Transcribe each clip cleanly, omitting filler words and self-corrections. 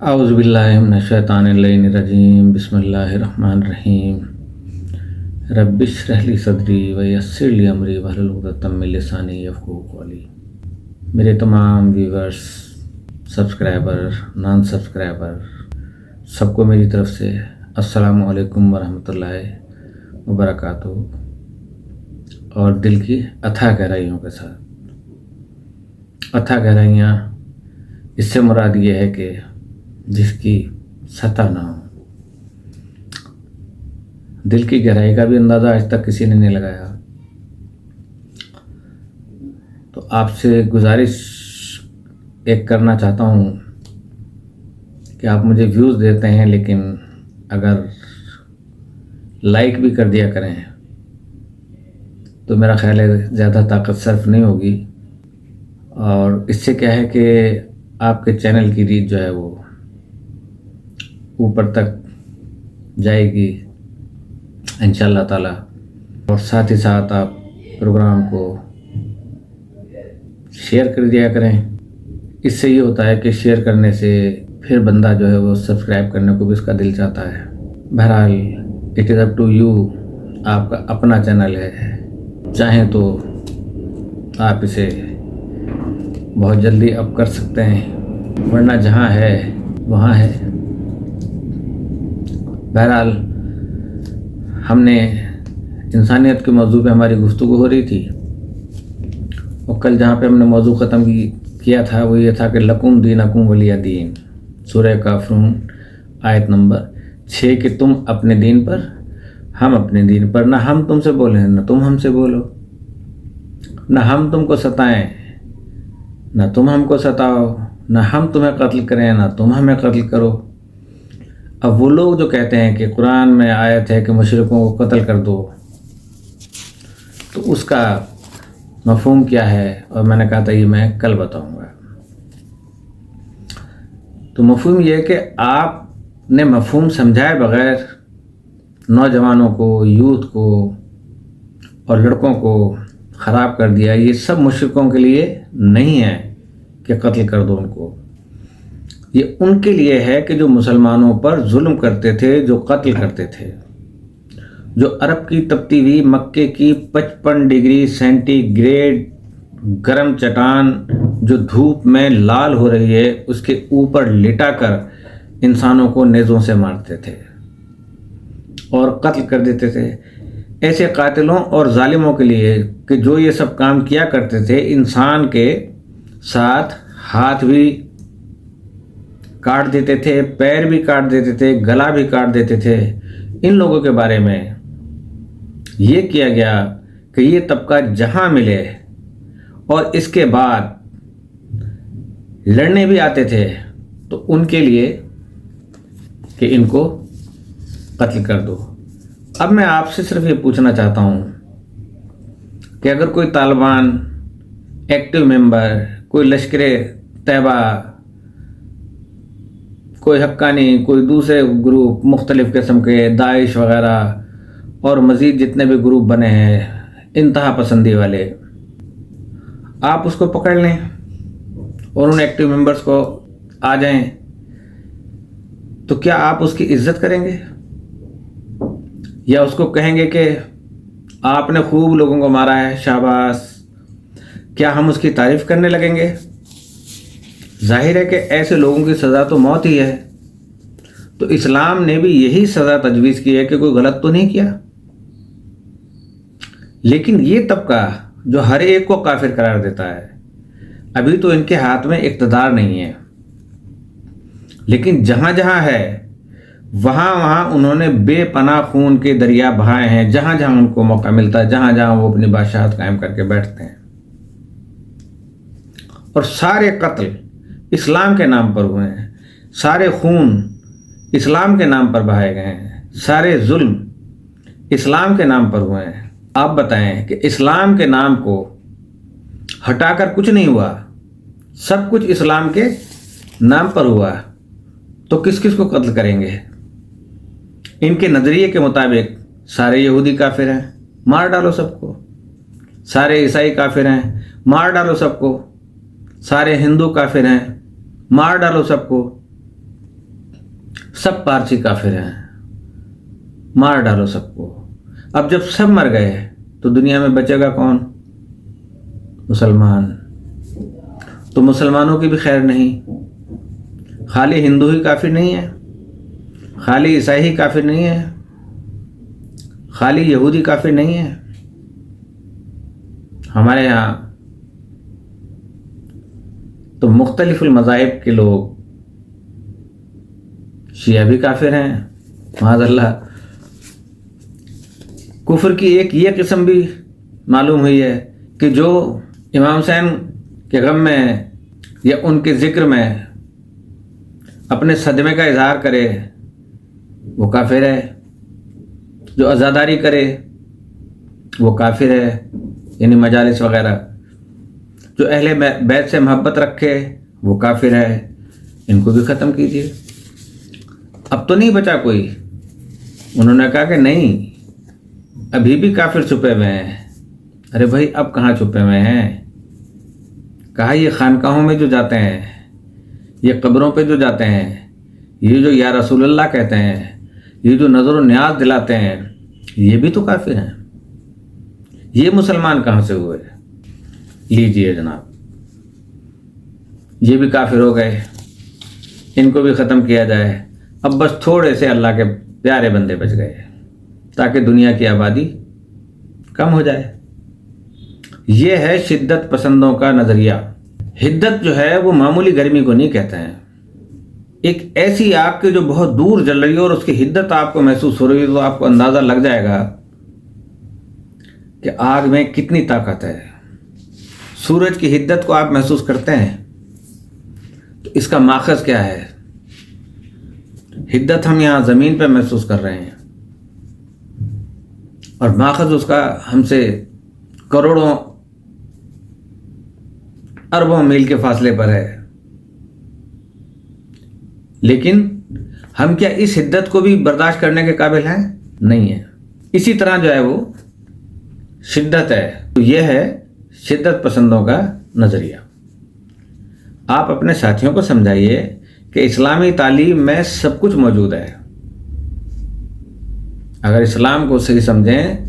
اعوذ باللہ من الشیطان الرجیم بسم اللہ الرحمن الرحیم رب اشرح لی صدری ویسر لی امری واحلل عقدۃ من لسانی یفقہوا قولی۔ میرے تمام ویورز، سبسکرائبر، نان سبسکرائبر، سب کو میری طرف سے السلام علیکم ورحمۃ اللہ وبرکاتہ، اور دل کی اتھاہ گہرائیوں کے ساتھ۔ اتھاہ گہرائیاں، اس سے مراد یہ ہے کہ جس کی سطح نہ ہو۔ دل کی گہرائی کا بھی اندازہ آج تک کسی نے نہیں لگایا۔ تو آپ سے گزارش ایک کرنا چاہتا ہوں کہ آپ مجھے ویوز دیتے ہیں، لیکن اگر لائک بھی کر دیا کریں تو میرا خیال ہے زیادہ طاقت صرف نہیں ہوگی، اور اس سے کیا ہے کہ آپ کے چینل کی ریچ جو ہے وہ اوپر تک جائے گی انشاءاللہ تعالی، اور ساتھ ہی ساتھ آپ پروگرام کو شیئر کر دیا کریں۔ اس سے یہ ہوتا ہے کہ شیئر کرنے سے پھر بندہ جو ہے وہ سبسکرائب کرنے کو بھی اس کا دل چاہتا ہے۔ بہرحال it is up to you, آپ کا اپنا چینل ہے، چاہیں تو آپ اسے بہت جلدی اپ کر سکتے ہیں، ورنہ جہاں ہے وہاں ہے۔ بہرحال ہم نے انسانیت کے موضوع پہ ہماری گفتگو ہو رہی تھی، اور کل جہاں پہ ہم نے موضوع ختم کیا تھا وہ یہ تھا کہ لکم دینکم ولی دین، سورہ کافرون آیت نمبر 6، کہ تم اپنے دین پر، ہم اپنے دین پر، نہ ہم تم سے بولیں نہ تم ہم سے بولو، نہ ہم تم کو ستائیں نہ تم ہم کو ستاؤ، نہ ہم تمہیں قتل کریں نہ تم ہمیں قتل کرو۔ اب وہ لوگ جو کہتے ہیں کہ قرآن میں آیت ہے کہ مشرکوں کو قتل کر دو، تو اس کا مفہوم کیا ہے؟ اور میں نے کہا تھا یہ میں کل بتاؤں گا۔ تو مفہوم یہ ہے کہ آپ نے مفہوم سمجھائے بغیر نوجوانوں کو، یوتھ کو اور لڑکوں کو خراب کر دیا۔ یہ سب مشرکوں کے لیے نہیں ہے کہ قتل کر دو ان کو، یہ ان کے لیے ہے کہ جو مسلمانوں پر ظلم کرتے تھے، جو قتل کرتے تھے، جو عرب کی تپتی ہوئی مکے کی 55 ڈگری سینٹی گریڈ گرم چٹان جو دھوپ میں لال ہو رہی ہے اس کے اوپر لٹا کر انسانوں کو نیزوں سے مارتے تھے اور قتل کر دیتے تھے۔ ایسے قاتلوں اور ظالموں کے لیے کہ جو یہ سب کام کیا کرتے تھے، انسان کے ساتھ ہاتھ بھی کاٹ دیتے تھے، پیر بھی کاٹ دیتے تھے، گلا بھی کاٹ دیتے تھے، ان لوگوں کے بارے میں یہ کیا گیا کہ یہ طبقہ جہاں ملے اور اس کے بعد لڑنے بھی آتے تھے تو ان کے لیے کہ ان کو قتل کر دو۔ اب میں آپ سے صرف یہ پوچھنا چاہتا ہوں کہ اگر کوئی طالبان ایکٹیو ممبر، کوئی لشکر طیبہ، کوئی حقانی، کوئی دوسرے گروپ مختلف قسم کے، داعش وغیرہ اور مزید جتنے بھی گروپ بنے ہیں انتہا پسندی والے، آپ اس کو پکڑ لیں اور ان ایکٹیو ممبرز کو آ جائیں، تو کیا آپ اس کی عزت کریں گے؟ یا اس کو کہیں گے کہ آپ نے خوب لوگوں کو مارا ہے، شاباش؟ کیا ہم اس کی تعریف کرنے لگیں گے؟ ظاہر ہے کہ ایسے لوگوں کی سزا تو موت ہی ہے۔ تو اسلام نے بھی یہی سزا تجویز کی ہے کہ کوئی غلط تو نہیں کیا، لیکن یہ طبقہ جو ہر ایک کو کافر قرار دیتا ہے، ابھی تو ان کے ہاتھ میں اقتدار نہیں ہے، لیکن جہاں جہاں ہے وہاں وہاں انہوں نے بے پناہ خون کے دریا بہائے ہیں، جہاں جہاں ان کو موقع ملتا ہے، جہاں جہاں وہ اپنی بادشاہت قائم کر کے بیٹھتے ہیں، اور سارے قتل اسلام کے نام پر ہوئے ہیں، سارے خون اسلام کے نام پر بہائے گئے ہیں، سارے ظلم اسلام کے نام پر ہوئے ہیں۔ آپ بتائیں کہ اسلام کے نام کو ہٹا کر کچھ نہیں ہوا، سب کچھ اسلام کے نام پر ہوا، تو کس کس کو قتل کریں گے؟ ان کے نظریے کے مطابق سارے یہودی کافر ہیں، مار ڈالو سب کو، سارے عیسائی کافر ہیں، مار ڈالو سب کو، سارے ہندو کافر ہیں، مار ڈالو سب کو۔ سب پارسی کافر ہیں، مار ڈالو سب کو۔ اب جب سب مر گئے تو دنیا میں بچے گا کون؟ مسلمان۔ تو مسلمانوں کی بھی خیر نہیں، خالی ہندو ہی کافر نہیں ہے، خالی عیسائی ہی کافر نہیں ہے، خالی یہودی کافر نہیں ہے۔ ہمارے یہاں تو مختلف المذاہب کے لوگ، شیعہ بھی کافر ہیں معاذ اللہ۔ کفر کی ایک یہ قسم بھی معلوم ہوئی ہے کہ جو امام حسین کے غم میں یا ان کے ذکر میں اپنے صدمے کا اظہار کرے وہ کافر ہے، جو عزاداری کرے وہ کافر ہے، یعنی مجالس وغیرہ، جو اہل بیت سے محبت رکھے وہ کافر ہے، ان کو بھی ختم کیجیے۔ اب تو نہیں بچا کوئی۔ انہوں نے کہا کہ نہیں، ابھی بھی کافر چھپے ہوئے ہیں۔ ارے بھائی اب کہاں چھپے ہوئے ہیں؟ کہا یہ خانقاہوں میں جو جاتے ہیں، یہ قبروں پہ جو جاتے ہیں، یہ جو یا رسول اللہ کہتے ہیں، یہ جو نظر و نیاز دلاتے ہیں، یہ بھی تو کافر ہیں۔ یہ مسلمان کہاں سے ہوئے؟ لیجئے جناب، یہ بھی کافر ہو گئے، ان کو بھی ختم کیا جائے۔ اب بس تھوڑے سے اللہ کے پیارے بندے بچ گئے تاکہ دنیا کی آبادی کم ہو جائے۔ یہ ہے شدت پسندوں کا نظریہ۔ حدت جو ہے وہ معمولی گرمی کو نہیں کہتے ہیں۔ ایک ایسی آگ کے جو بہت دور جل رہی ہے اور اس کی حدت آپ کو محسوس ہو رہی ہے تو آپ کو اندازہ لگ جائے گا کہ آگ میں کتنی طاقت ہے۔ سورج کی حدت کو آپ محسوس کرتے ہیں تو اس کا ماخذ کیا ہے؟ حدت ہم یہاں زمین پہ محسوس کر رہے ہیں اور ماخذ اس کا ہم سے کروڑوں اربوں میل کے فاصلے پر ہے۔ لیکن ہم کیا اس حدت کو بھی برداشت کرنے کے قابل ہیں؟ نہیں ہیں۔ اسی طرح جو ہے وہ شدت ہے، تو یہ ہے شدت پسندوں کا نظریہ۔ آپ اپنے ساتھیوں کو سمجھائیے کہ اسلامی تعلیم میں سب کچھ موجود ہے۔ اگر اسلام کو صحیح سمجھیں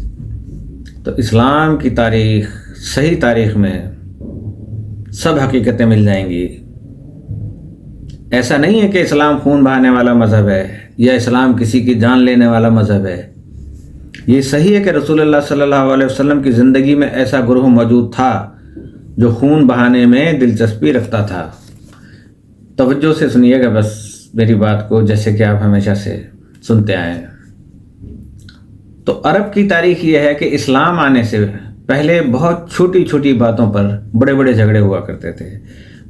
تو اسلام کی تاریخ، صحیح تاریخ میں سب حقیقتیں مل جائیں گی۔ ایسا نہیں ہے کہ اسلام خون بہانے والا مذہب ہے یا اسلام کسی کی جان لینے والا مذہب ہے۔ یہ صحیح ہے کہ رسول اللہ صلی اللہ علیہ وسلم کی زندگی میں ایسا گروہ موجود تھا جو خون بہانے میں دلچسپی رکھتا تھا۔ توجہ سے سنیے گا بس میری بات کو، جیسے کہ آپ ہمیشہ سے سنتے آئے ہیں۔ تو عرب کی تاریخ یہ ہے کہ اسلام آنے سے پہلے بہت چھوٹی چھوٹی باتوں پر بڑے بڑے جھگڑے ہوا کرتے تھے،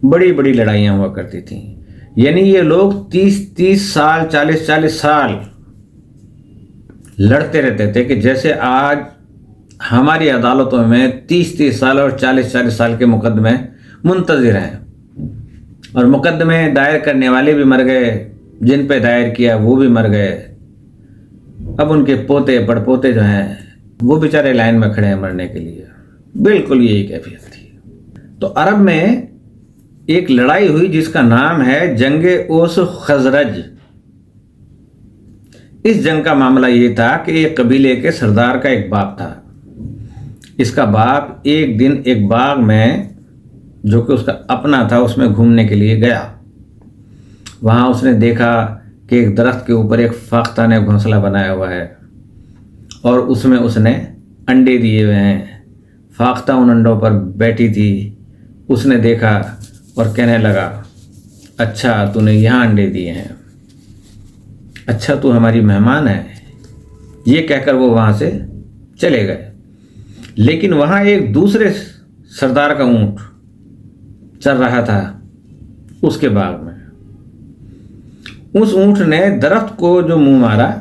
بڑی بڑی لڑائیاں ہوا کرتی تھیں۔ یعنی یہ لوگ 30 سال 40 سال لڑتے رہتے تھے کہ جیسے آج ہماری عدالتوں میں 30 سال اور 40 سال کے مقدمے منتظر ہیں، اور مقدمے دائر کرنے والے بھی مر گئے، جن پہ دائر کیا وہ بھی مر گئے۔ اب ان کے پوتے پڑ پوتے جو ہیں وہ بیچارے لائن میں کھڑے ہیں مرنے کے لیے۔ بالکل یہی کیفیت تھی۔ تو عرب میں ایک لڑائی ہوئی جس کا نام ہے جنگ اوس خزرج۔ اس جنگ کا معاملہ یہ تھا کہ ایک قبیلے کے سردار کا ایک باپ تھا۔ اس کا باپ ایک دن ایک باغ میں جو کہ اس کا اپنا تھا اس میں گھومنے کے لیے گیا۔ وہاں اس نے دیکھا کہ ایک درخت کے اوپر ایک فاختہ نے گھونسلہ بنایا ہوا ہے اور اس میں اس نے انڈے دیے ہوئے ہیں۔ فاختہ ان انڈوں پر بیٹھی تھی۔ اس نے دیکھا اور کہنے لگا، اچھا تو نے یہاں انڈے دیے ہیں، اچھا تو ہماری مہمان ہے۔ یہ کہہ کر وہ وہاں سے چلے گئے۔ لیکن وہاں ایک دوسرے سردار کا اونٹ چل رہا تھا اس کے باغ میں۔ اس اونٹ نے درخت کو جو منہ مارا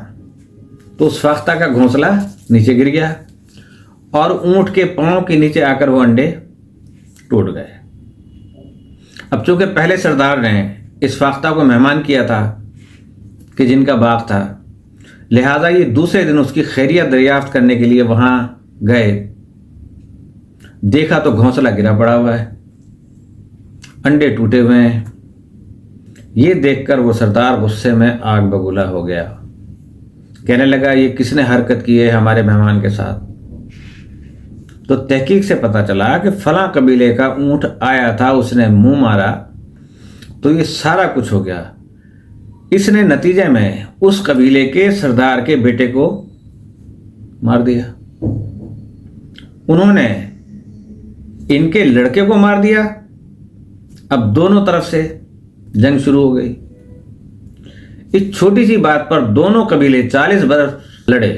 تو اس فاختہ کا گھونسلہ نیچے گر گیا اور اونٹ کے پاؤں کے نیچے آ کر وہ انڈے ٹوٹ گئے۔ اب چونکہ پہلے سردار نے اس فاختہ کو مہمان کیا تھا کہ جن کا باغ تھا، لہٰذا یہ دوسرے دن اس کی خیریت دریافت کرنے کے لیے وہاں گئے۔ دیکھا تو گھونسلہ گرا پڑا ہوا ہے، انڈے ٹوٹے ہوئے ہیں۔ یہ دیکھ کر وہ سردار غصے میں آگ بگولا ہو گیا، کہنے لگا یہ کس نے حرکت کی ہے ہمارے مہمان کے ساتھ؟ تو تحقیق سے پتہ چلا کہ فلاں قبیلے کا اونٹ آیا تھا، اس نے منہ مارا تو یہ سارا کچھ ہو گیا۔ اس نے نتیجے میں اس قبیلے کے سردار کے بیٹے کو مار دیا، انہوں نے ان کے لڑکے کو مار دیا۔ اب دونوں طرف سے جنگ شروع ہو گئی۔ اس چھوٹی سی بات پر دونوں قبیلے 40 برس لڑے،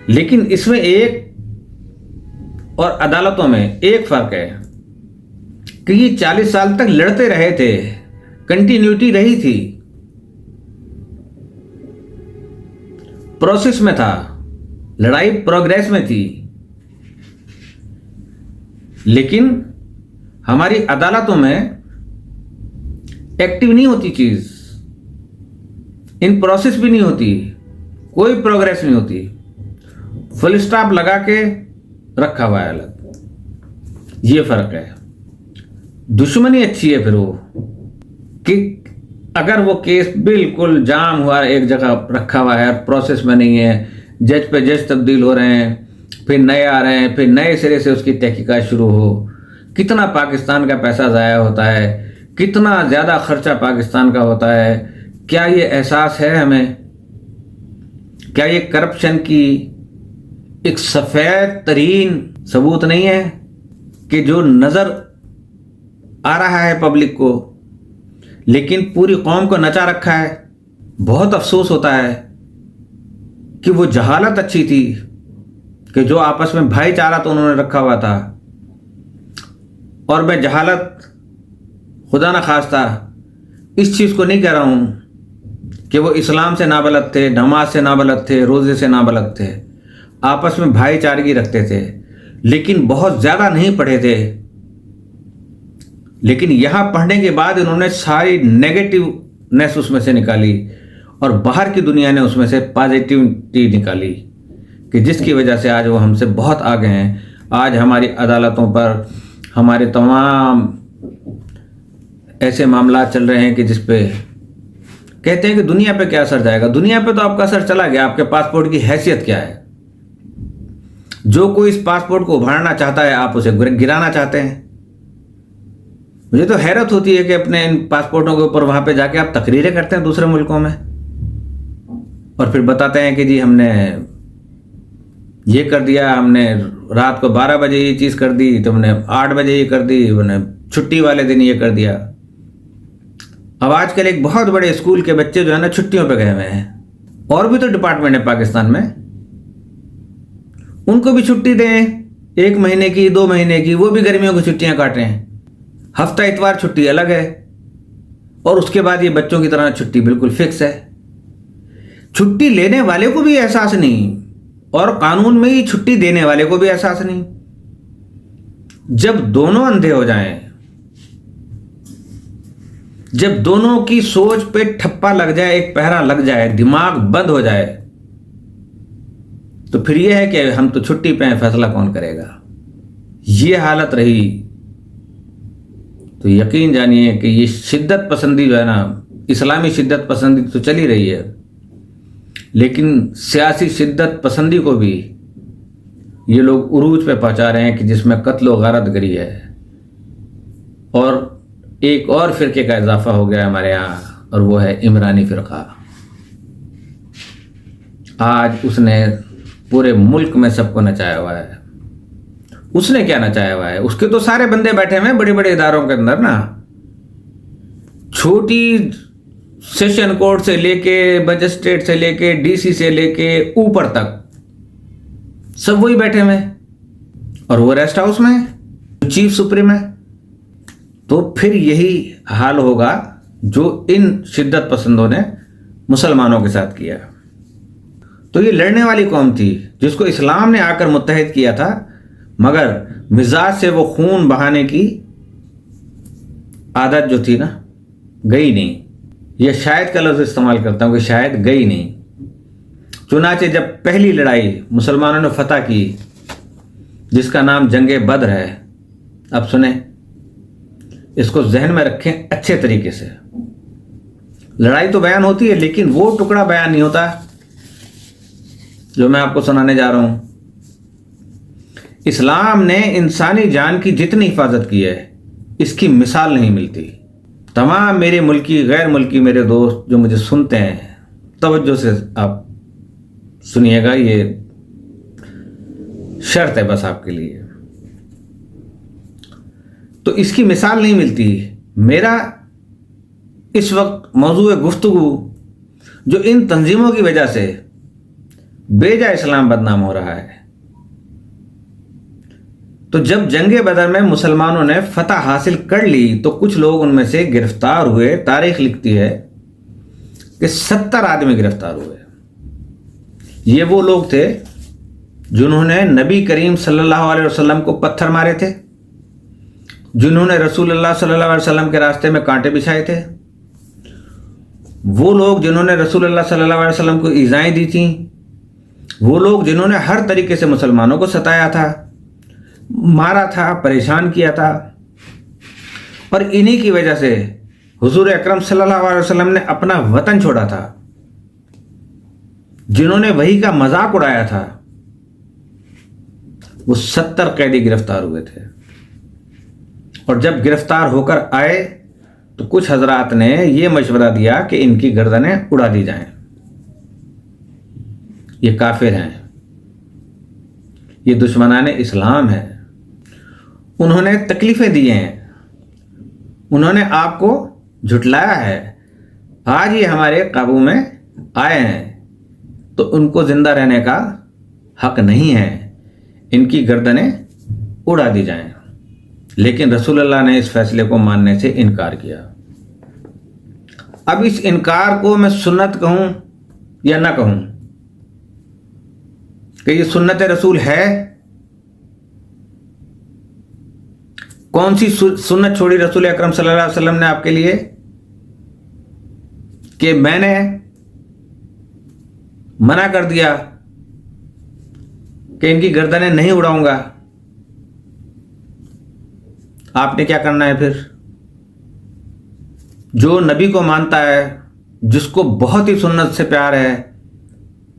لیکن اس میں ایک اور عدالتوں میں ایک فرق ہے کہ یہ 40 سال تک لڑتے رہے تھے، کنٹینیوٹی رہی تھی، پروسیس میں تھا، لڑائی پروگریس میں تھی۔ لیکن ہماری عدالتوں میں ایکٹیو نہیں ہوتی چیز، ان پروسیس بھی نہیں ہوتی، کوئی پروگریس نہیں ہوتی، فل سٹاپ لگا کے رکھا ہوا ہے الگ۔ یہ فرق ہے۔ دشمنی اچھی ہے پھر وہ کہ اگر وہ کیس بالکل جام ہوا ایک جگہ رکھا ہوا ہے، پروسیس میں نہیں ہے، جج پہ جج تبدیل ہو رہے ہیں، پھر نئے آ رہے ہیں، پھر نئے سرے سے اس کی تحقیقات شروع ہو، کتنا پاکستان کا پیسہ ضائع ہوتا ہے، کتنا زیادہ خرچہ پاکستان کا ہوتا ہے۔ کیا یہ احساس ہے ہمیں؟ کیا یہ کرپشن کی ایک سفید ترین ثبوت نہیں ہے کہ جو نظر آ رہا ہے پبلک کو، لیکن پوری قوم کو نچا رکھا ہے؟ بہت افسوس ہوتا ہے کہ وہ جہالت اچھی تھی کہ جو آپس میں بھائی چارہ تو انہوں نے رکھا ہوا تھا، اور میں جہالت خدا نہ خواستہ اس چیز کو نہیں کہہ رہا ہوں کہ وہ اسلام سے نابلد تھے، نماز سے نابلد تھے، روزے سے نابلد تھے، آپس میں بھائی چارگی رکھتے تھے، لیکن بہت زیادہ نہیں پڑھے تھے۔ لیکن یہاں پڑھنے کے بعد انہوں نے ساری نیگیٹیونیس اس میں سے نکالی، اور باہر کی دنیا نے اس میں سے پازیٹیوٹی نکالی، کہ جس کی وجہ سے آج وہ ہم سے بہت آگے ہیں۔ آج ہماری عدالتوں پر ہمارے تمام ایسے معاملات چل رہے ہیں کہ جس پہ کہتے ہیں کہ دنیا پہ کیا اثر جائے گا۔ دنیا پہ تو آپ کا اثر چلا گیا، آپ کے پاسپورٹ کی حیثیت کیا ہے؟ جو کوئی اس پاسپورٹ کو ابھارنا چاہتا ہے آپ اسے گرانا چاہتے ہیں۔ مجھے تو حیرت ہوتی ہے کہ اپنے ان پاسپورٹوں کے اوپر وہاں پہ جا کے آپ تقریریں کرتے ہیں دوسرے ملکوں میں، اور پھر بتاتے ہیں کہ جی ہم نے یہ کر دیا، ہم نے رات کو 12 بجے یہ چیز کر دی، تو ہم نے 8 بجے یہ کر دی، ہم نے چھٹی والے دن یہ کر دیا۔ اب آج کل ایک بہت بڑے اسکول کے بچے جو ہے نا چھٹیوں پہ گئے ہوئے ہیں، اور بھی تو ڈپارٹمنٹ ہے پاکستان میں، ان کو بھی چھٹی دیں 1 مہینے کی، 2 مہینے کی، وہ بھی گرمیوں کی چھٹیاں کاٹ رہے ہیں۔ ہفتہ اتوار چھٹی الگ ہے، اور اس کے بعد یہ بچوں کی طرح چھٹی بالکل فکس ہے۔ چھٹی لینے والے کو بھی احساس نہیں، اور قانون میں ہی چھٹی دینے والے کو بھی احساس نہیں۔ جب دونوں اندھے ہو جائیں، جب دونوں کی سوچ پہ ٹھپا لگ جائے، ایک پہرا لگ جائے، دماغ بند ہو جائے، تو پھر یہ ہے کہ ہم تو چھٹی پہ ہیں، فیصلہ کون کرے گا؟ یہ حالت رہی تو یقین جانیے کہ یہ شدت پسندی جو ہے نا، اسلامی شدت پسندی تو چلی رہی ہے، لیکن سیاسی شدت پسندی کو بھی یہ لوگ عروج پہ پہنچا رہے ہیں کہ جس میں قتل و غارت گری ہے، اور ایک اور فرقے کا اضافہ ہو گیا ہمارے یہاں، اور وہ ہے عمرانی فرقہ۔ آج اس نے پورے ملک میں سب کو نچایا ہوا ہے۔ اس نے کیا نچایا ہوا ہے؟ اس کے تو سارے بندے بیٹھے ہوئے ہیں بڑے بڑے اداروں کے اندر نا، چھوٹی سیشن کورٹ سے لے کے مجسٹریٹ سے لے کے ڈی سی سے لے کے اوپر تک سب وہی بیٹھے ہوئے ہیں، اور وہ ریسٹ ہاؤس میں چیف سپریم ہے۔ تو پھر یہی حال ہوگا جو ان شدت پسندوں نے مسلمانوں کے ساتھ کیا۔ تو یہ لڑنے والی قوم تھی جس کو اسلام نے آ کر متحد کیا تھا، مگر مزاج سے وہ خون بہانے کی عادت جو تھی نا، گئی نہیں۔ یہ شاید کا لفظ استعمال کرتا ہوں کہ شاید گئی نہیں۔ چنانچہ جب پہلی لڑائی مسلمانوں نے فتح کی، جس کا نام جنگ بدر ہے، اب سنیں، اس کو ذہن میں رکھیں اچھے طریقے سے. لڑائی تو بیان ہوتی ہے لیکن وہ ٹکڑا بیان نہیں ہوتا جو میں آپ کو سنانے جا رہا ہوں. اسلام نے انسانی جان کی جتنی حفاظت کی ہے اس کی مثال نہیں ملتی. تمام میرے ملکی غیر ملکی میرے دوست جو مجھے سنتے ہیں توجہ سے آپ سنیے گا، یہ شرط ہے بس آپ کے لیے. تو اس کی مثال نہیں ملتی. میرا اس وقت موضوع گفتگو جو ان تنظیموں کی وجہ سے بیجا اسلام بدنام ہو رہا ہے. تو جب جنگ بدر میں مسلمانوں نے فتح حاصل کر لی تو کچھ لوگ ان میں سے گرفتار ہوئے. تاریخ لکھتی ہے کہ 70 آدمی گرفتار ہوئے. یہ وہ لوگ تھے جنہوں نے نبی کریم صلی اللہ علیہ وسلم کو پتھر مارے تھے، جنہوں نے رسول اللہ صلی اللہ علیہ وسلم کے راستے میں کانٹے بچھائے تھے، وہ لوگ جنہوں نے رسول اللہ صلی اللہ علیہ وسلم کو ایذائیں دی تھیں، وہ لوگ جنہوں نے ہر طریقے سے مسلمانوں کو ستایا تھا، مارا تھا، پریشان کیا تھا. اور انہی کی وجہ سے حضور اکرم صلی اللہ علیہ وسلم نے اپنا وطن چھوڑا تھا. جنہوں نے وحی کا مذاق اڑایا تھا وہ 70 قیدی گرفتار ہوئے تھے. اور جب گرفتار ہو کر آئے تو کچھ حضرات نے یہ مشورہ دیا کہ ان کی گردنیں اڑا دی جائیں. یہ کافر ہیں، یہ دشمنان اسلام ہیں، انہوں نے تکلیفیں دی ہیں، انہوں نے آپ کو جھٹلایا ہے. آج یہ ہمارے قابو میں آئے ہیں تو ان کو زندہ رہنے کا حق نہیں ہے، ان کی گردنیں اڑا دی جائیں. لیکن رسول اللہ نے اس فیصلے کو ماننے سے انکار کیا. اب اس انکار کو میں سنت کہوں یا نہ کہوں کہ یہ سنت رسول ہے؟ کون سی سنت چھوڑی رسول اکرم صلی اللہ علیہ وسلم نے آپ کے لیے کہ میں نے منع کر دیا کہ ان کی گردنیں نہیں اڑاؤں گا؟ آپ نے کیا کرنا ہے پھر؟ جو نبی کو مانتا ہے، جس کو بہت ہی سنت سے پیار ہے،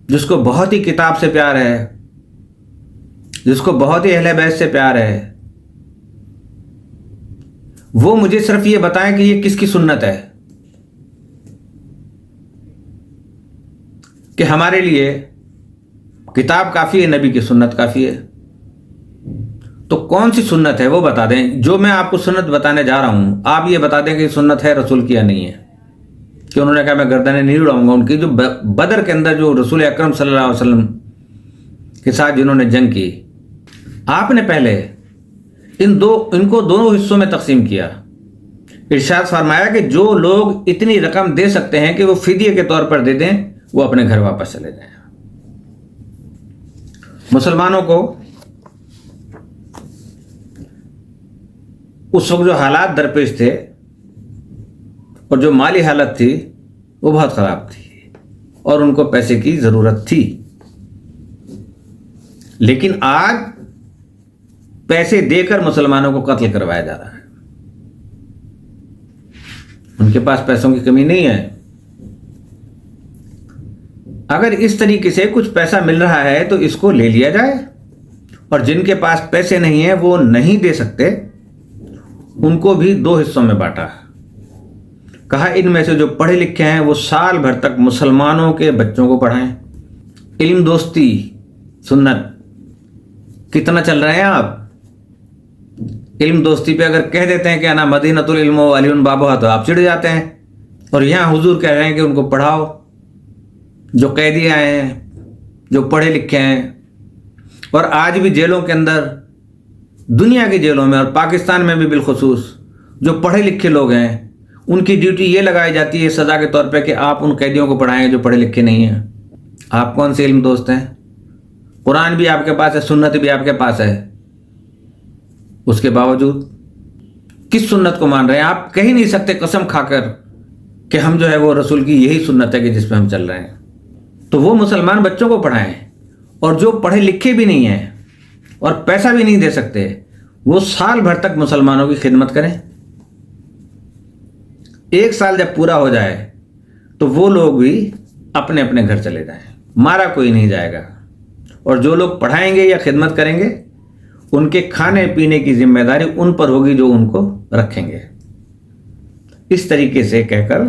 جس کو بہت ہی کتاب سے پیار ہے، جس کو بہت ہی اہل بیت سے پیار ہے، وہ مجھے صرف یہ بتائیں کہ یہ کس کی سنت ہے کہ ہمارے لیے کتاب کافی ہے، نبی کی سنت کافی ہے. تو کون سی سنت ہے وہ بتا دیں. جو میں آپ کو سنت بتانے جا رہا ہوں آپ یہ بتا دیں کہ یہ سنت ہے رسول کی یا نہیں ہے. کہ انہوں نے کہا میں گردنیں نہیں اڑاؤں گا. ان کی جو بدر کے اندر جو رسول اکرم صلی اللہ علیہ وسلم کے ساتھ جنہوں نے جنگ کی، آپ نے پہلے ان کو دونوں حصوں میں تقسیم کیا. ارشاد فرمایا کہ جو لوگ اتنی رقم دے سکتے ہیں کہ وہ فدیے کے طور پر دے دیں، وہ اپنے گھر واپس چلے جائیں. مسلمانوں کو اس وقت جو حالات درپیش تھے اور جو مالی حالت تھی وہ بہت خراب تھی اور ان کو پیسے کی ضرورت تھی. لیکن آج پیسے دے کر مسلمانوں کو قتل کروایا جا رہا ہے. ان کے پاس پیسوں کی کمی نہیں ہے. اگر اس طریقے سے کچھ پیسہ مل رہا ہے تو اس کو لے لیا جائے، اور جن کے پاس پیسے نہیں ہیں وہ نہیں دے سکتے ان کو بھی 2 حصوں میں بانٹا. کہا ان میں سے جو پڑھے لکھے ہیں وہ سال بھر تک مسلمانوں کے بچوں کو پڑھائیں. علم دوستی سنت کتنا چل رہے ہیں آپ؟ علم دوستی پہ اگر کہہ دیتے ہیں کہ انا مدینۃ العلم و علی بابھا تو آپ چڑھ جاتے ہیں. اور یہاں حضور کہہ رہے ہیں کہ ان کو پڑھاؤ، جو قیدی آئے ہیں، جو پڑھے لکھے ہیں. اور آج بھی جیلوں کے اندر، دنیا کی جیلوں میں اور پاکستان میں بھی بالخصوص جو پڑھے لکھے لوگ ہیں ان کی ڈیوٹی یہ لگائی جاتی ہے سزا کے طور پہ کہ آپ ان قیدیوں کو پڑھائیں جو پڑھے لکھے نہیں ہیں. آپ کون سے علم دوست ہیں؟ قرآن بھی آپ کے پاس ہے، سنت بھی آپ کے پاس ہے، اس کے باوجود کس سنت کو مان رہے ہیں؟ آپ کہہ نہیں سکتے قسم کھا کر کہ ہم جو ہے وہ رسول کی یہی سنت ہے کہ جس پہ ہم چل رہے ہیں. تو وہ مسلمان بچوں کو پڑھائیں، اور جو پڑھے لکھے بھی نہیں ہیں اور پیسہ بھی نہیں دے سکتے وہ سال بھر تک مسلمانوں کی خدمت کریں. 1 سال جب پورا ہو جائے تو وہ لوگ بھی اپنے اپنے گھر چلے جائیں، مارا کوئی نہیں جائے گا، اور جو لوگ پڑھائیں گے یا خدمت کریں گے ان کے کھانے پینے کی ذمہ داری ان پر ہوگی جو ان کو رکھیں گے۔ اس طریقے سے کہہ کر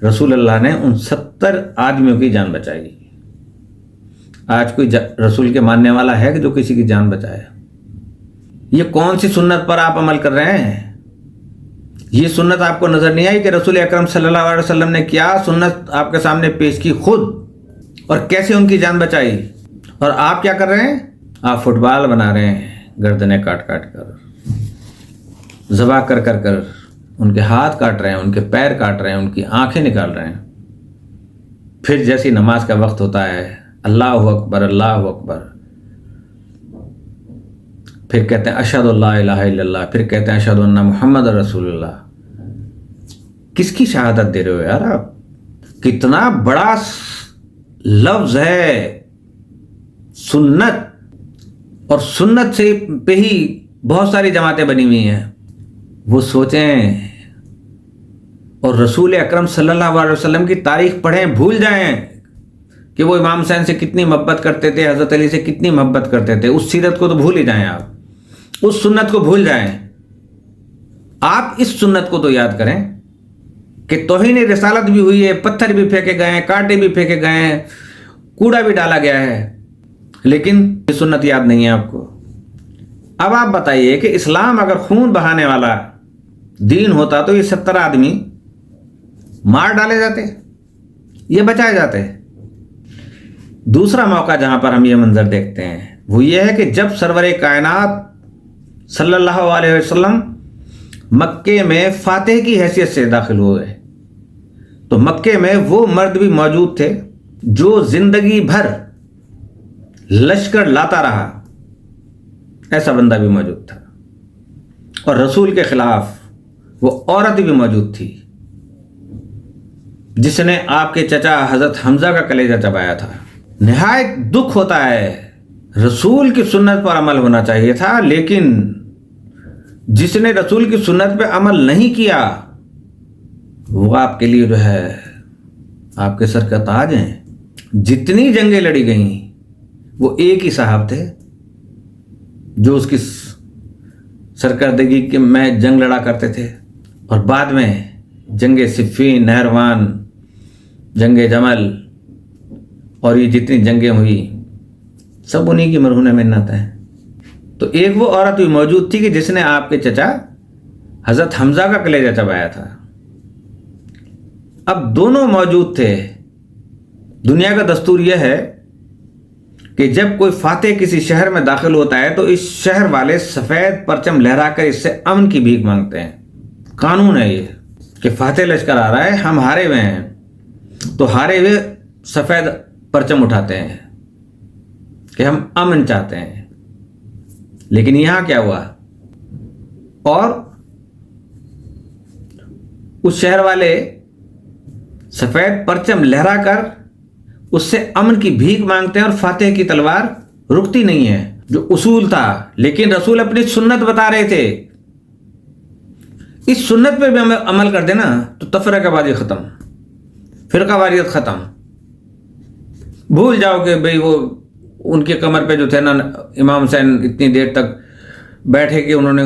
رسول اللہ نے ان 70 آدمیوں کی جان بچائی۔ آج کوئی رسول کے ماننے والا ہے کہ جو کسی کی جان بچائے؟ یہ کون سی سنت پر آپ عمل کر رہے ہیں؟ یہ سنت آپ کو نظر نہیں آئی کہ رسول اکرم صلی اللہ علیہ وسلم نے کیا سنت آپ کے سامنے پیش کی خود، اور کیسے ان کی جان بچائی؟ اور آپ کیا کر رہے ہیں؟ آپ فٹ بال بنا رہے ہیں، گردنیں کاٹ کاٹ کر، ذبح کر کر کر ان کے ہاتھ کاٹ رہے ہیں، ان کے پیر کاٹ رہے ہیں، ان کی آنکھیں نکال رہے ہیں۔ پھر جیسی نماز کا وقت ہوتا ہے، اللہ اکبر اللہ اکبر، پھر کہتے ہیں اشہد اللہ الہ الا اللہ، پھر کہتے ہیں اشہد ان محمد رسول اللہ۔ کس کی شہادت دے رہے ہو یار آپ؟ کتنا بڑا لفظ ہے سنت، اور سنت سے پہ ہی بہت ساری جماعتیں بنی ہوئی ہیں۔ وہ سوچیں اور رسول اکرم صلی اللہ علیہ وسلم کی تاریخ پڑھیں، بھول جائیں کہ وہ امام حسین سے کتنی محبت کرتے تھے، حضرت علی سے کتنی محبت کرتے تھے۔ اس سیرت کو تو بھول ہی جائیں، آپ اس سنت کو بھول جائیں۔ آپ اس سنت کو تو یاد کریں کہ توہین رسالت بھی ہوئی ہے، پتھر بھی پھینکے گئے ہیں، کانٹے بھی پھینکے گئے ہیں، کوڑا بھی ڈالا گیا ہے، لیکن یہ سنت یاد نہیں ہے آپ کو۔ اب آپ بتائیے کہ اسلام اگر خون بہانے والا دین ہوتا تو یہ 70 آدمی مار ڈالے جاتے، یہ بچائے جاتے۔ دوسرا موقع جہاں پر ہم یہ منظر دیکھتے ہیں وہ یہ ہے کہ جب سرور کائنات صلی اللہ علیہ وسلم مکے میں فاتح کی حیثیت سے داخل ہوئے تو مکے میں وہ مرد بھی موجود تھے جو زندگی بھر لشکر لاتا رہا، ایسا بندہ بھی موجود تھا، اور رسول کے خلاف وہ عورت بھی موجود تھی جس نے آپ کے چچا حضرت حمزہ کا کلیجہ چبایا تھا۔ نہایت دکھ ہوتا ہے، رسول کی سنت پر عمل ہونا چاہیے تھا، لیکن جس نے رسول کی سنت پہ عمل نہیں کیا وہ آپ کے لیے جو ہے آپ کے سر کا تاج ہیں۔ جتنی جنگیں لڑی گئیں وہ ایک ہی صاحب تھے جو اس کی سرکردگی کے میں جنگ لڑا کرتے تھے، اور بعد میں جنگ صفین، نہروان، جنگ جمل اور یہ جتنی جنگیں ہوئی سب انہی کی مرہون منت ہیں۔ تو ایک وہ عورت بھی موجود تھی کہ جس نے آپ کے چچا حضرت حمزہ کا کلیجہ چبایا تھا۔ اب دونوں موجود تھے۔ دنیا کا دستور یہ ہے کہ جب کوئی فاتح کسی شہر میں داخل ہوتا ہے تو اس شہر والے سفید پرچم لہرا کر اس سے امن کی بھیک مانگتے ہیں۔ قانون ہے یہ کہ فاتح لشکر آ رہا ہے، ہم ہارے ہوئے ہیں، تو ہارے ہوئے سفید پرچم اٹھاتے ہیں کہ ہم امن چاہتے ہیں۔ لیکن یہاں کیا ہوا؟ اور اس شہر والے سفید پرچم لہرا کر اس سے امن کی بھیک مانگتے ہیں، اور فاتح کی تلوار رکتی نہیں ہے، جو اصول تھا۔ لیکن رسول اپنی سنت بتا رہے تھے، اس سنت پہ بھی عمل کر دینا تو تفرقہ بازی ختم، فرقہ واریت ختم۔ بھول جاؤ کہ بھئی وہ ان کے کمر پہ جو تھے نا امام حسین اتنی دیر تک بیٹھے کہ انہوں نے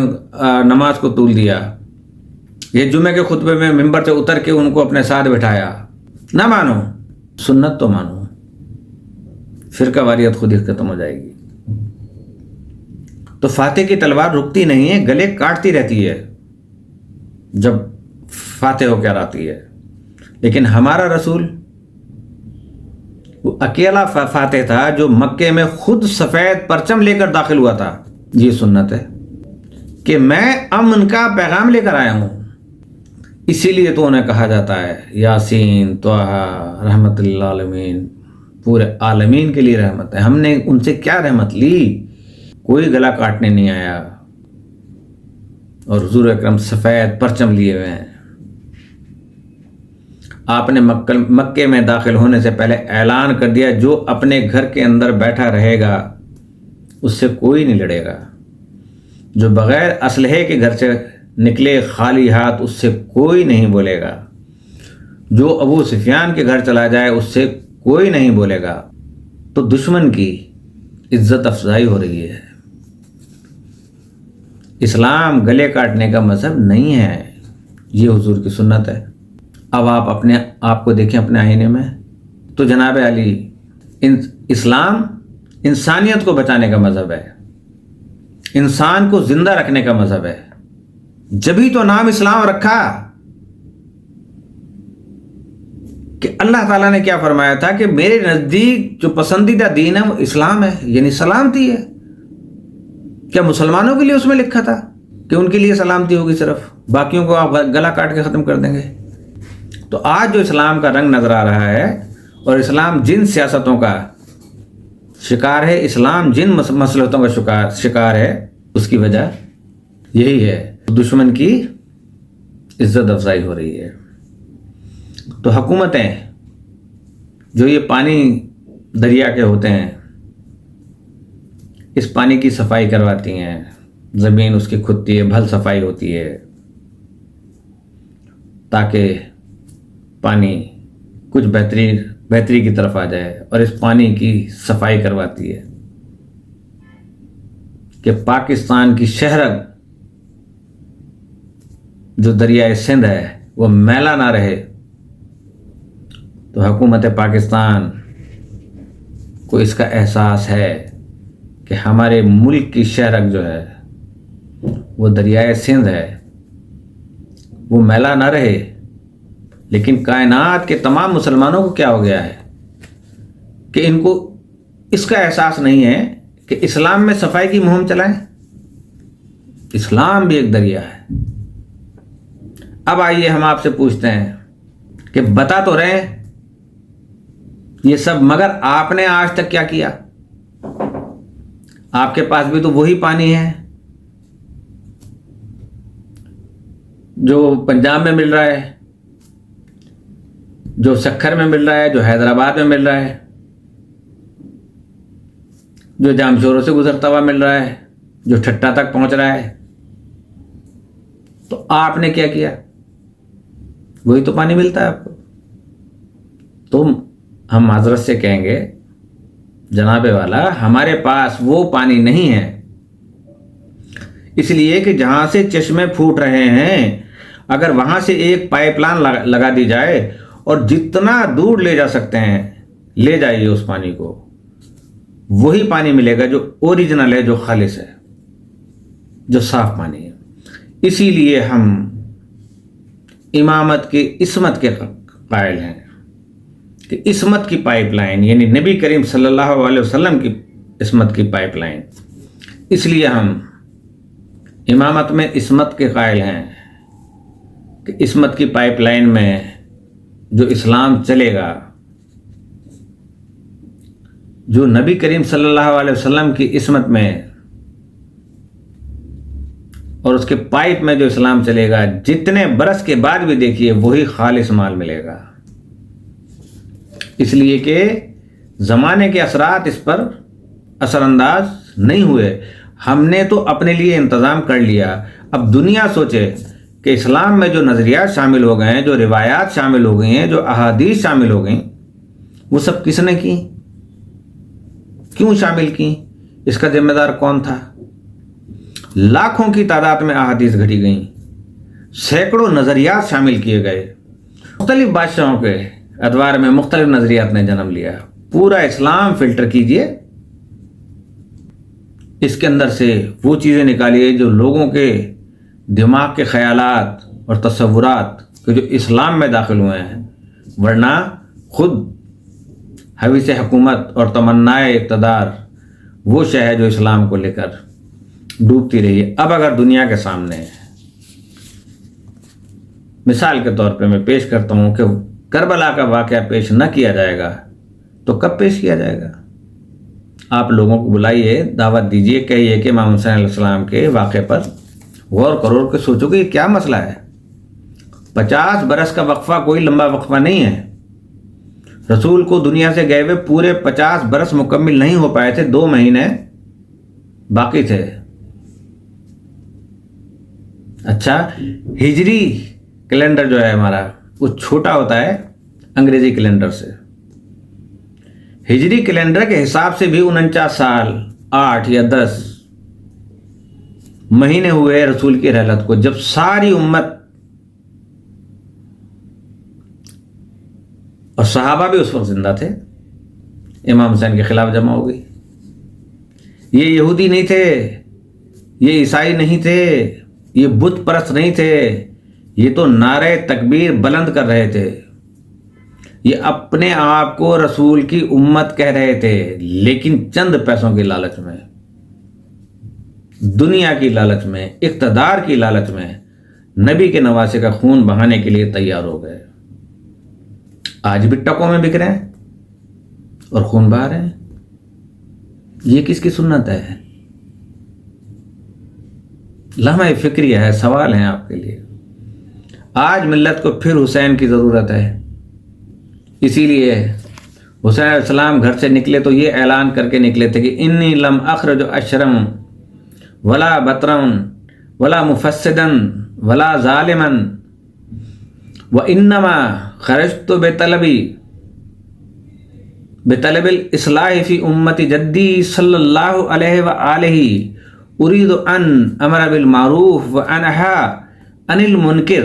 نماز کو طول دیا، یہ جمعے کے خطبے میں ممبر سے اتر کے ان کو اپنے ساتھ بٹھایا۔ نہ مانو سنت تو مانو، فرقہ واریت خود ہی ختم ہو جائے گی۔ تو فاتح کی تلوار رکتی نہیں ہے، گلے کاٹتی رہتی ہے جب فاتح ہو کر آتی ہے۔ لیکن ہمارا رسول وہ اکیلا فاتح تھا جو مکے میں خود سفید پرچم لے کر داخل ہوا تھا۔ یہ سنت ہے کہ میں امن کا پیغام لے کر آیا ہوں۔ اسی لیے تو انہیں کہا جاتا ہے یاسین، طٰہٰ، رحمت للعالمین، پورے عالمین کے لیے رحمت ہے۔ ہم نے ان سے کیا رحمت لی؟ کوئی گلا کاٹنے نہیں آیا، اور حضور اکرم سفید پرچم لیے ہوئے ہیں۔ آپ نے مکے میں داخل ہونے سے پہلے اعلان کر دیا جو اپنے گھر کے اندر بیٹھا رہے گا اس سے کوئی نہیں لڑے گا، جو بغیر اسلحے کے گھر سے نکلے خالی ہاتھ اس سے کوئی نہیں بولے گا۔ جو ابو سفیان کے گھر چلا جائے اس سے کوئی نہیں بولے گا، تو دشمن کی عزت افزائی ہو رہی ہے۔ اسلام گلے کاٹنے کا مذہب نہیں ہے، یہ حضور کی سنت ہے۔ اب آپ اپنے آپ کو دیکھیں اپنے آئینے میں، تو جناب علی، اسلام انسانیت کو بچانے کا مذہب ہے، انسان کو زندہ رکھنے کا مذہب ہے، جبھی تو نام اسلام رکھا۔ کہ اللہ تعالیٰ نے کیا فرمایا تھا کہ میرے نزدیک جو پسندیدہ دین ہے وہ اسلام ہے، یعنی سلامتی ہے۔ کیا مسلمانوں کے لیے اس میں لکھا تھا کہ ان کے لیے سلامتی ہوگی صرف، باقیوں کو آپ گلا کاٹ کے ختم کر دیں گے؟ تو آج جو اسلام کا رنگ نظر آ رہا ہے، اور اسلام جن سیاستوں کا شکار ہے، اسلام جن مصلحتوں کا شکار ہے، اس کی وجہ یہی ہے، دشمن کی عزت افزائی ہو رہی ہے۔ تو حکومتیں جو یہ پانی دریا کے ہوتے ہیں، اس پانی کی صفائی کرواتی ہیں، زمین اس کی کھدتی ہے، بھل صفائی ہوتی ہے، تاکہ پانی کچھ بہتری کی طرف آ جائے، اور اس پانی کی صفائی کرواتی ہے کہ پاکستان کی شہرگ جو دریائے سندھ ہے وہ میلا نہ رہے۔ تو حکومت پاکستان کو اس کا احساس ہے کہ ہمارے ملک کی شہرگ جو ہے وہ دریائے سندھ ہے، وہ میلا نہ رہے۔ لیکن کائنات کے تمام مسلمانوں کو کیا ہو گیا ہے کہ ان کو اس کا احساس نہیں ہے کہ اسلام میں صفائی کی مہم چلائیں۔ اسلام بھی ایک دریا ہے۔ اب آئیے ہم آپ سے پوچھتے ہیں کہ بتا تو رہے ہیں یہ سب، مگر آپ نے آج تک کیا کیا؟ آپ کے پاس بھی تو وہی پانی ہے جو پنجاب میں مل رہا ہے، جو سکھر میں مل رہا ہے، جو حیدرآباد میں مل رہا ہے، جو جامشوروں سے گزرتا ہوا مل رہا ہے، جو ٹھٹا تک پہنچ رہا ہے۔ تو آپ نے کیا کیا؟ وہی تو پانی ملتا ہے آپ کو۔ تو ہم معذرت سے کہیں گے جناب والا، ہمارے پاس وہ پانی نہیں ہے، اس لیے کہ جہاں سے چشمے پھوٹ رہے ہیں، اگر وہاں سے ایک پائپ لائن لگا دی جائے اور جتنا دور لے جا سکتے ہیں لے جائیے اس پانی کو، وہی پانی ملے گا جو اوریجنل ہے، جو خالص ہے، جو صاف پانی ہے۔ اسی لیے ہم امامت کی عصمت کے قائل ہیں کہ عصمت کی پائپ لائن، یعنی نبی کریم صلی اللہ علیہ وسلم کی عصمت کی پائپ لائن، اس لیے ہم امامت میں عصمت کے قائل ہیں کہ عصمت کی پائپ لائن میں جو اسلام چلے گا، جو نبی کریم صلی اللہ علیہ وسلم کی عصمت میں اور اس کے پائپ میں جو اسلام چلے گا، جتنے برس کے بعد بھی دیکھیے وہی خالص مال ملے گا۔ اس لیے کہ زمانے کے اثرات اس پر اثر انداز نہیں ہوئے، ہم نے تو اپنے لیے انتظام کر لیا۔ اب دنیا سوچے کہ اسلام میں جو نظریات شامل ہو گئے ہیں، جو روایات شامل ہو گئی ہیں، جو احادیث شامل ہو گئیں، وہ سب کس نے کی؟ کیوں شامل کی؟ اس کا ذمہ دار کون تھا؟ لاکھوں کی تعداد میں احادیث گھڑی گئیں، سینکڑوں نظریات شامل کیے گئے، مختلف بادشاہوں کے ادوار میں مختلف نظریات نے جنم لیا۔ پورا اسلام فلٹر کیجئے، اس کے اندر سے وہ چیزیں نکالیے جو لوگوں کے دماغ کے خیالات اور تصورات کے جو اسلام میں داخل ہوئے ہیں، ورنہ خود حویث حکومت اور تمنائے اقتدار وہ شے ہے جو اسلام کو لے کر ڈوبتی رہی ہے۔ اب اگر دنیا کے سامنے مثال کے طور پہ میں پیش کرتا ہوں کہ کربلا کا واقعہ پیش نہ کیا جائے گا تو کب پیش کیا جائے گا؟ آپ لوگوں کو بلائیے، دعوت دیجیے، کہیے کہ امام حسین علیہ السلام کے واقعے پر غور کرو کہ سوچو کہ یہ کیا مسئلہ ہے۔ 50 برس کا وقفہ کوئی لمبا وقفہ نہیں ہے۔ رسول کو دنیا سے گئے ہوئے پورے 50 برس مکمل نہیں ہو پائے تھے، 2 مہینے باقی تھے۔ اچھا، ہجری کیلنڈر جو ہے ہمارا، وہ چھوٹا ہوتا ہے انگریزی کیلنڈر سے. ہجری کیلنڈر کے حساب سے بھی 49 سال 8 یا 10 مہینے ہوئے رسول کی رحلت کو، جب ساری امت اور صحابہ بھی اس وقت زندہ تھے. امام حسین کے خلاف جمع ہو گئی. یہ یہودی نہیں تھے، یہ عیسائی نہیں تھے، یہ بت پرست نہیں تھے، یہ تو نعرہ تکبیر بلند کر رہے تھے. یہ اپنے آپ کو رسول کی امت کہہ رہے تھے، لیکن چند پیسوں کی لالچ میں، دنیا کی لالچ میں، اقتدار کی لالچ میں نبی کے نواسے کا خون بہانے کے لیے تیار ہو گئے. آج بھی ٹکوں میں بک رہے ہیں اور خون بہا رہے ہیں. یہ کس کی سنت ہے؟ لمحہ فکریہ ہے. سوال ہیں آپ کے لیے. آج ملت کو پھر حسین کی ضرورت ہے. اسی لیے حسین علیہ السلام گھر سے نکلے تو یہ اعلان کر کے نکلے تھے کہ انی لم اخرج اشرم ولا بطرن ولا مفسدن ولا ظالما وانما خرجت بطلب الاصلاح فی امتی جدی صلی اللہ علیہ وآلہ اريد ان امر بالمعروف وانہا عن المنکر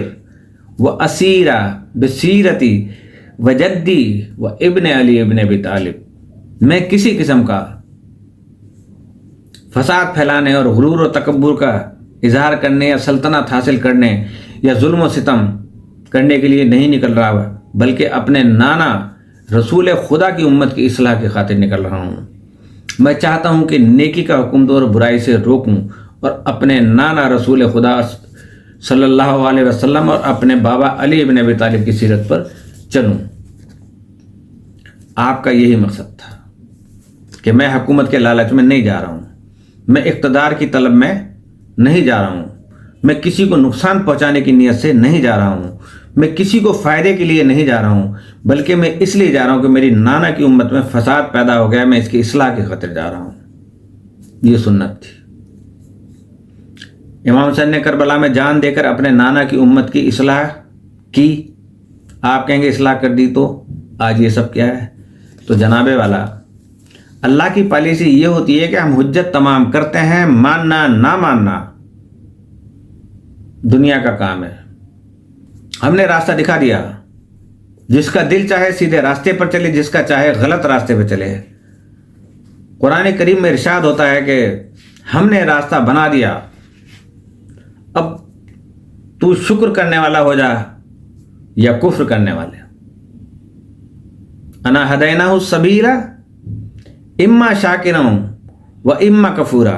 واسیر بسیرتی وجدی وابن علی ابن ابی طالب. میں کسی قسم کا فساد پھیلانے اور غرور و تکبر کا اظہار کرنے یا سلطنت حاصل کرنے یا ظلم و ستم کرنے کے لیے نہیں نکل رہا، بلکہ اپنے نانا رسول خدا کی امت کی اصلاح کی خاطر نکل رہا ہوں. میں چاہتا ہوں کہ نیکی کا حکم دو اور برائی سے روکوں اور اپنے نانا رسول خدا صلی اللہ علیہ وسلم اور اپنے بابا علی ابن ابی طالب کی سیرت پر چلوں. آپ کا یہی مقصد تھا کہ میں حکومت کے لالچ میں نہیں جا رہا ہوں، میں اقتدار کی طلب میں نہیں جا رہا ہوں، میں کسی کو نقصان پہنچانے کی نیت سے نہیں جا رہا ہوں، میں کسی کو فائدے کے لیے نہیں جا رہا ہوں، بلکہ میں اس لیے جا رہا ہوں کہ میری نانا کی امت میں فساد پیدا ہو گیا، میں اس کی اصلاح کی خاطر جا رہا ہوں. یہ سنت تھی. امام حسین نے کربلا میں جان دے کر اپنے نانا کی امت کی اصلاح کی. آپ کہیں گے اصلاح کر دی تو آج یہ سب کیا ہے؟ تو جناب والا، اللہ کی پالیسی یہ ہوتی ہے کہ ہم حجت تمام کرتے ہیں، ماننا نہ ماننا دنیا کا کام ہے. ہم نے راستہ دکھا دیا. جس کا دل چاہے سیدھے راستے پر چلے، جس کا چاہے غلط راستے پہ چلے. قرآن کریم میں ارشاد ہوتا ہے کہ ہم نے راستہ بنا دیا، اب تو شکر کرنے والا ہو جا یا کفر کرنے والے. انا ہدیناہ السبیل اما شاکرا و اما کفورا،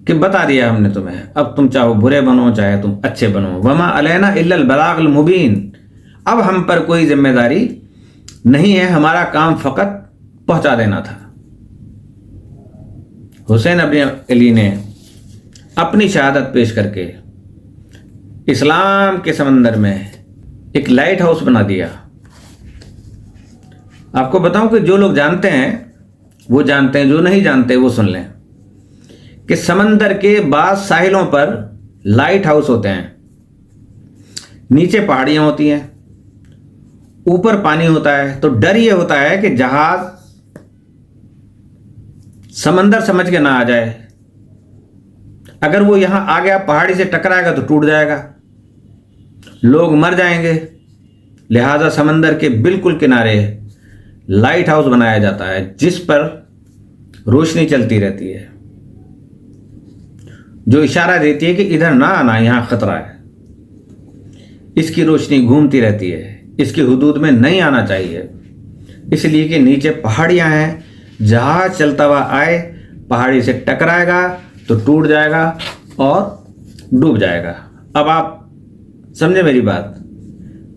کہ بتا دیا ہم نے تمہیں، اب تم چاہو برے بنو چاہے تم اچھے بنو. وما علینا الا البلاغ المبین، اب ہم پر کوئی ذمہ داری نہیں ہے، ہمارا کام فقط پہنچا دینا تھا. حسین ابن علی نے اپنی شہادت پیش کر کے اسلام کے سمندر میں ایک لائٹ ہاؤس بنا دیا. آپ کو بتاؤں کہ جو لوگ جانتے ہیں وہ جانتے ہیں، جو نہیں جانتے وہ سن لیں کہ سمندر کے بعض ساحلوں پر لائٹ ہاؤس ہوتے ہیں. نیچے پہاڑیاں ہوتی ہیں، اوپر پانی ہوتا ہے. تو ڈر یہ ہوتا ہے کہ جہاز سمندر سمجھ کے نہ آ جائے. اگر وہ یہاں آ گیا پہاڑی سے ٹکرائے گا تو ٹوٹ جائے گا، لوگ مر جائیں گے. لہذا سمندر کے بالکل کنارے لائٹ ہاؤس بنایا جاتا ہے جس پر روشنی چلتی رہتی ہے، جو اشارہ دیتی ہے کہ ادھر نہ آنا، یہاں خطرہ ہے. اس کی روشنی گھومتی رہتی ہے، اس کی حدود میں نہیں آنا چاہیے، اس لیے کہ نیچے پہاڑیاں ہیں. جہاز چلتا ہوا آئے، پہاڑی سے ٹکرائے گا تو ٹوٹ جائے گا اور ڈوب جائے گا. اب آپ سمجھے میری بات؟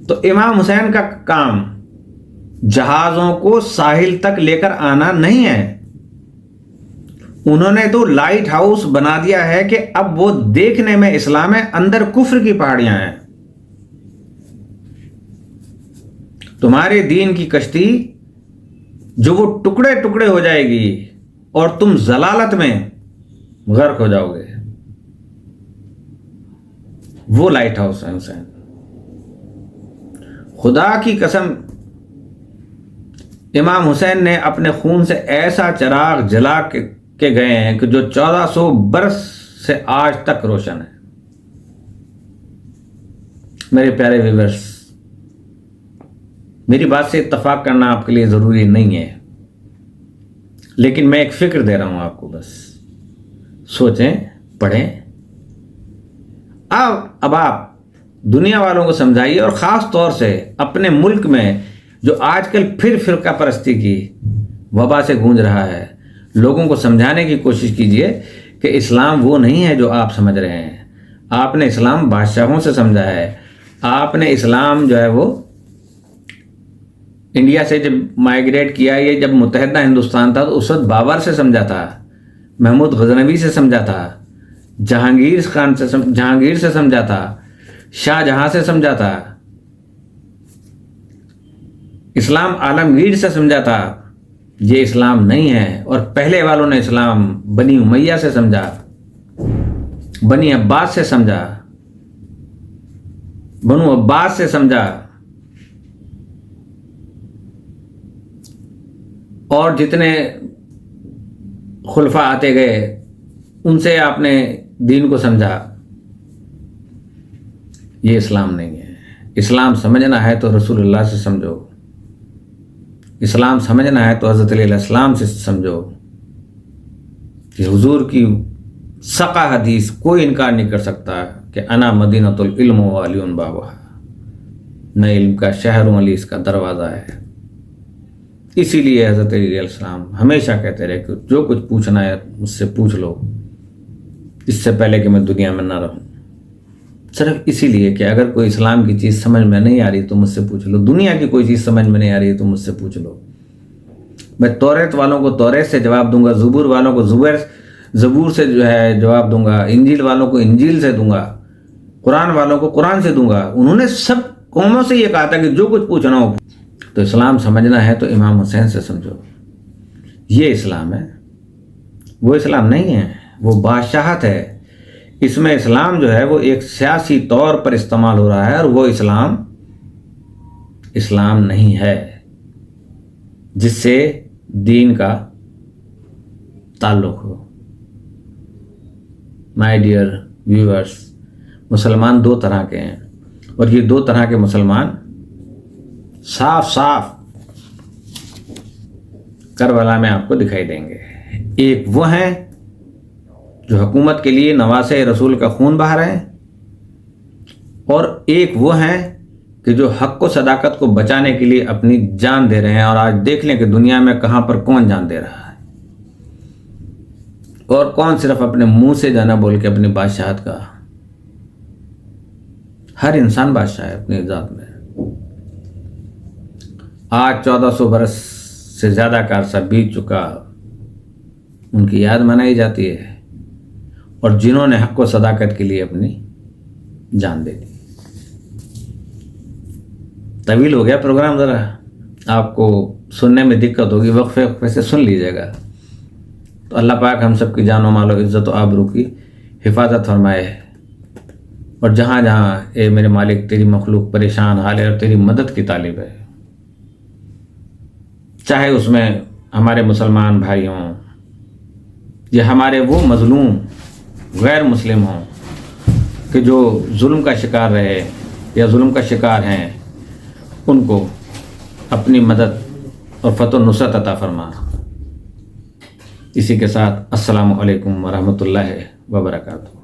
تو امام حسین کا کام جہازوں کو ساحل تک لے کر آنا نہیں ہے. انہوں نے تو لائٹ ہاؤس بنا دیا ہے کہ اب وہ دیکھنے میں اسلام ہے، اندر کفر کی پہاڑیاں ہیں. تمہارے دین کی کشتی جو وہ ٹکڑے ٹکڑے ہو جائے گی اور تم ضلالت میں غرق ہو جاؤ گے. وہ لائٹ ہاؤس ہے حسین. خدا کی قسم امام حسین نے اپنے خون سے ایسا چراغ جلا کے گئے ہیں کہ جو 1400 برس سے آج تک روشن ہے. میرے پیارے ویورز، میری بات سے اتفاق کرنا آپ کے لیے ضروری نہیں ہے، لیکن میں ایک فکر دے رہا ہوں آپ کو. بس سوچیں، پڑھیں. اب آپ دنیا والوں کو سمجھائیے، اور خاص طور سے اپنے ملک میں جو آج کل پھر فرقہ پرستی کی وبا سے گونج رہا ہے، لوگوں کو سمجھانے کی کوشش کیجیے کہ اسلام وہ نہیں ہے جو آپ سمجھ رہے ہیں. آپ نے اسلام بادشاہوں سے سمجھا ہے. آپ نے اسلام جو ہے وہ انڈیا سے جب مائیگریٹ کیا، یہ جب متحدہ ہندوستان تھا تو اس وقت بابر سے سمجھا تھا، محمود غزنوی سے سمجھا تھا، جہانگیر سے سمجھا تھا، شاہ جہاں سے سمجھا تھا، اسلام عالمگیر سے سمجھا تھا. یہ اسلام نہیں ہے. اور پہلے والوں نے اسلام بنی امیہ سے سمجھا، بنی عباس سے سمجھا، بنو عباس سے سمجھا، اور جتنے خلفاء آتے گئے ان سے آپ نے دین کو سمجھا. یہ اسلام نہیں ہے. اسلام سمجھنا ہے تو رسول اللہ سے سمجھو. اسلام سمجھنا ہے تو حضرت علیہ السلام سے سمجھو. کہ حضور کی سقا حدیث کوئی انکار نہیں کر سکتا کہ انا مدینۃ العلم و علی بابا، میں علم کا شہر ہوں، علی اس کا دروازہ ہے. اسی لیے حضرت علیہ السلام ہمیشہ کہتے رہے کہ جو کچھ پوچھنا ہے مجھ سے پوچھ لو، اس سے پہلے کہ میں دنیا میں نہ رہوں. صرف اسی لیے کہ اگر کوئی اسلام کی چیز سمجھ میں نہیں آ رہی تو مجھ سے پوچھ لو، دنیا کی کوئی چیز سمجھ میں نہیں آ رہی تو مجھ سے پوچھ لو. میں توریت والوں کو توریت سے جواب دوں گا، زبور والوں کو زبور سے جو ہے جواب دوں گا، انجیل والوں کو انجیل سے دوں گا، قرآن والوں کو قرآن سے دوں گا. انہوں نے سب قوموں سے یہ کہا تھا کہ جو کچھ پوچھنا ہو. تو اسلام سمجھنا ہے تو امام حسین سے سمجھو. یہ اسلام ہے. وہ اسلام نہیں ہے، وہ بادشاہت ہے. اس میں اسلام جو ہے وہ ایک سیاسی طور پر استعمال ہو رہا ہے، اور وہ اسلام نہیں ہے جس سے دین کا تعلق ہو. مائی ڈیئر ویورز، مسلمان دو طرح کے ہیں، اور یہ دو طرح کے مسلمان صاف صاف کربلا میں آپ کو دکھائی دیں گے. ایک وہ ہیں جو حکومت کے لیے نواسے رسول کا خون بہا رہے ہیں، اور ایک وہ ہیں کہ جو حق و صداقت کو بچانے کے لیے اپنی جان دے رہے ہیں. اور آج دیکھ لیں کہ دنیا میں کہاں پر کون جان دے رہا ہے، اور کون صرف اپنے منہ سے جانا بول کے اپنی بادشاہت کا. ہر انسان بادشاہ ہے اپنی ذات میں. آج 1400 برس سے زیادہ کا عرصہ بیت چکا، ان کی یاد منائی جاتی ہے، اور جنہوں نے حق و صداقت کے لیے اپنی جان دے دی. طویل ہو گیا پروگرام، ذرا آپ کو سننے میں دقت ہوگی، وقفے سے سن لیجیے گا. تو اللہ پاک ہم سب کی جان و مال و عزت و آبرو کی حفاظت فرمائے، اور جہاں جہاں اے میرے مالک تیری مخلوق پریشان حال ہے اور تیری مدد کی طالب ہے، چاہے اس میں ہمارے مسلمان بھائی ہوں یا ہمارے وہ مظلوم غیر مسلم ہوں کہ جو ظلم کا شکار رہے یا ظلم کا شکار ہیں، ان کو اپنی مدد اور فتح و نصرت عطا فرما. اسی کے ساتھ السلام علیکم ورحمۃ اللہ وبرکاتہ.